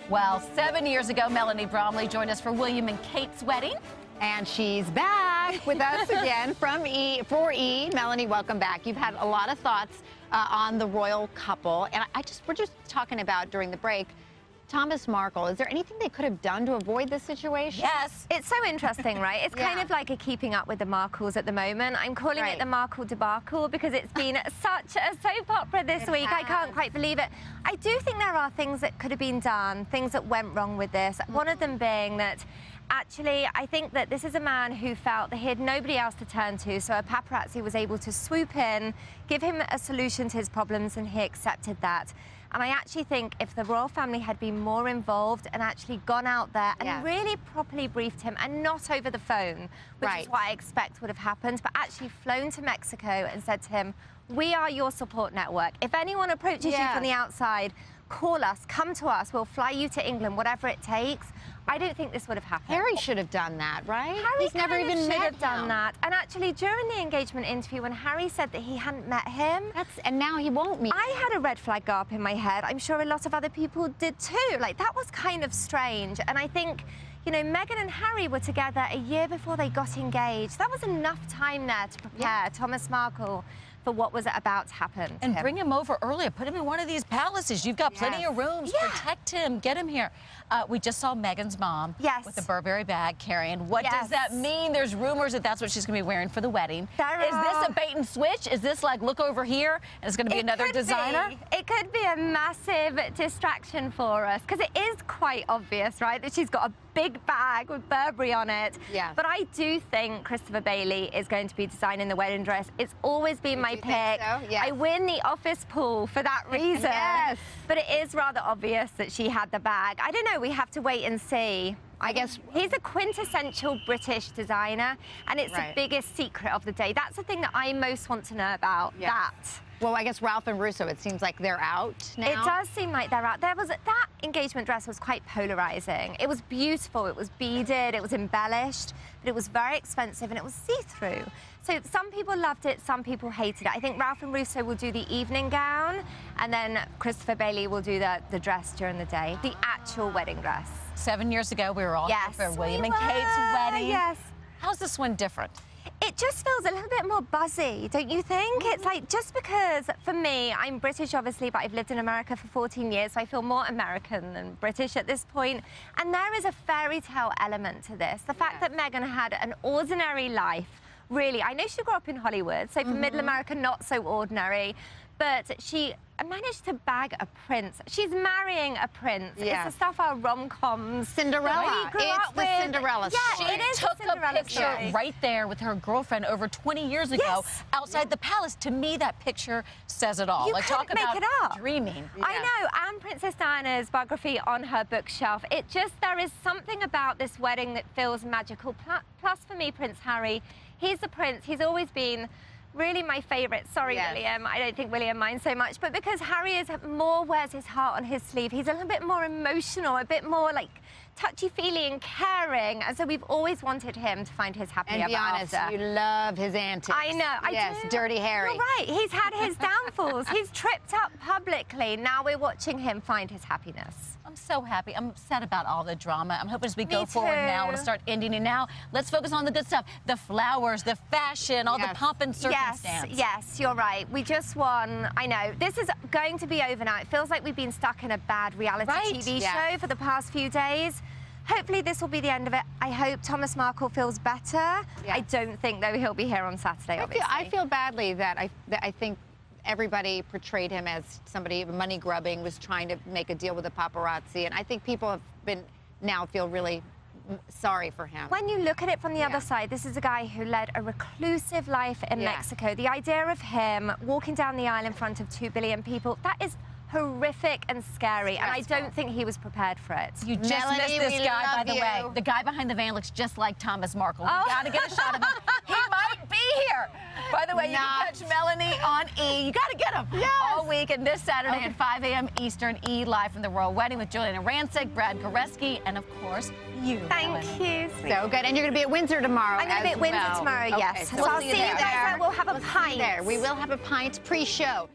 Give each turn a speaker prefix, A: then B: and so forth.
A: Well, 7 years ago, Melanie Bromley joined us for William and Kate's wedding.
B: And she's back with us again from for E. Melanie, welcome back. You've had a lot of thoughts on the royal couple. And we're just talking about during the break, Thomas Markle, is there anything they could have done to avoid this situation?
C: Yes. It's so interesting, right? It's kind of like a keeping up with the Markles at the moment. I'm calling it the Markle debacle because it's been such a soap opera this week. I can't quite believe it. I do think there are things that could have been done, things that went wrong with this. One of them being that actually, I think that this is a man who felt that he had nobody else to turn to, so a paparazzi was able to swoop in, give him a solution to his problems, and he accepted that. And I actually think if the royal family had been more involved and actually gone out there and really properly briefed him, and not over the phone, which is what I expect would have happened, but actually flown to Mexico and said to him, we are your support network. If anyone approaches you from the outside, call us, come to us, we'll fly you to England, whatever it takes. I don't think this would have happened.
B: Harry should have done that, right?
C: He's never even should have done that. And actually, during the engagement interview, when Harry said that he hadn't met him,
B: and now he won't meet.
C: I had a red flag go up in my head. I'm sure a lot of other people did too. Like, that was kind of strange. And I think, you know, Meghan and Harry were together a year before they got engaged. That was enough time there to prepare Thomas Markle for what was about to happen to
A: and
C: him.
A: Bring him over earlier. Put him in one of these palaces. You've got plenty of rooms. Protect him. Get him here. We just saw Meghans Mom with the Burberry bag carrying. What does that mean? There's rumors that that's what she's going to be wearing for the wedding. Is this a bait and switch? Is this like, look over here, and it's going to be another designer?
C: It could be a massive distraction for us, because it is quite obvious, right, that she's got a big bag with Burberry on it. But I do think Christopher Bailey is going to be designing the wedding dress. It's always been my pick. I win the office pool for that reason. But it is rather obvious that she had the bag. I don't know, we have to wait and see. I guess he's a quintessential British designer, and it's the biggest secret of the day. That's the thing that I most want to know about.
B: Well, I guess Ralph and Russo, it seems like they're out now.
C: It does seem like they're out. That engagement dress was quite polarizing. It was beautiful, it was beaded, it was embellished, but it was very expensive and it was see-through. So some people loved it, some people hated it. I think Ralph and Russo will do the evening gown, and then Christopher Bailey will do the dress during the day, the actual wedding dress.
A: 7 years ago, we were all here for William and Kate's wedding. How's this one different?
C: It just feels a little bit more buzzy, don't you think? It's like, just because, for me, I'm British, obviously, but I've lived in America for 14 years, so I feel more American than British at this point. And there is a fairy tale element to this. The fact that Meghan had an ordinary life, really. I know she grew up in Hollywood, so for Middle America, not so ordinary. But she managed to bag a prince. She's marrying a prince. It's the stuff our rom-coms.
B: Cinderella. It's the Cinderella story.
C: It is
A: took a picture right there with her girlfriend over 20 years ago outside the palace. To me, that picture says it all.
C: You
A: like, talk
C: make
A: about
C: it up.
A: Dreaming.
C: I know, and Princess Diana's biography on her bookshelf. It just, there is something about this wedding that feels magical. Plus, for me, Prince Harry, he's the prince. He's always been really my favourite. Sorry, William. I don't think William minds so much, but because Harry is more wears his heart on his sleeve. He's a little bit more emotional, a bit more like touchy-feely and caring, and so we've always wanted him to find his happy ever after.
B: And be honest, you love his antics.
C: I know. I do.
B: Dirty Harry.
C: You're right. He's had his downfalls. He's tripped up publicly. Now we're watching him find his happiness.
A: I'm so happy. I'm upset about all the drama. I'm hoping as we go forward now, I want to start ending it now. Let's focus on the good stuff. The flowers, the fashion, all the pomp and circumstance.
C: Yes, you're right. We just won. I know. This is going to be over now. It feels like we've been stuck in a bad reality TV show for the past few days. Hopefully this will be the end of it. I hope Thomas Markle feels better. I don't think, though, he'll be here on Saturday, obviously.
B: I feel badly that I think everybody portrayed him as somebody money grubbing, was trying to make a deal with the paparazzi, and I think people have been feel really sorry for him.
C: When you look at it from the other side, this is a guy who led a reclusive life in Mexico. The idea of him walking down the aisle in front of 2 billion people, that is horrific and scary, and I don't think he was prepared for it.
A: You just missed this guy, by the way. The guy behind the van looks just like Thomas Markle. You gotta get a shot of him. He might be here. By the way, you can catch Melanie on E. You gotta get him all week, and this Saturday at 5 a.m. Eastern, E live from the royal wedding with Juliana Rancic, Brad Goreski, and of course you.
C: Thank you.
B: So good, and you're gonna be at Windsor tomorrow.
C: I'm gonna be at Windsor tomorrow. Yes.
B: So
C: I'll see you guys there. We'll have a pint.
B: We will have a pint pre-show.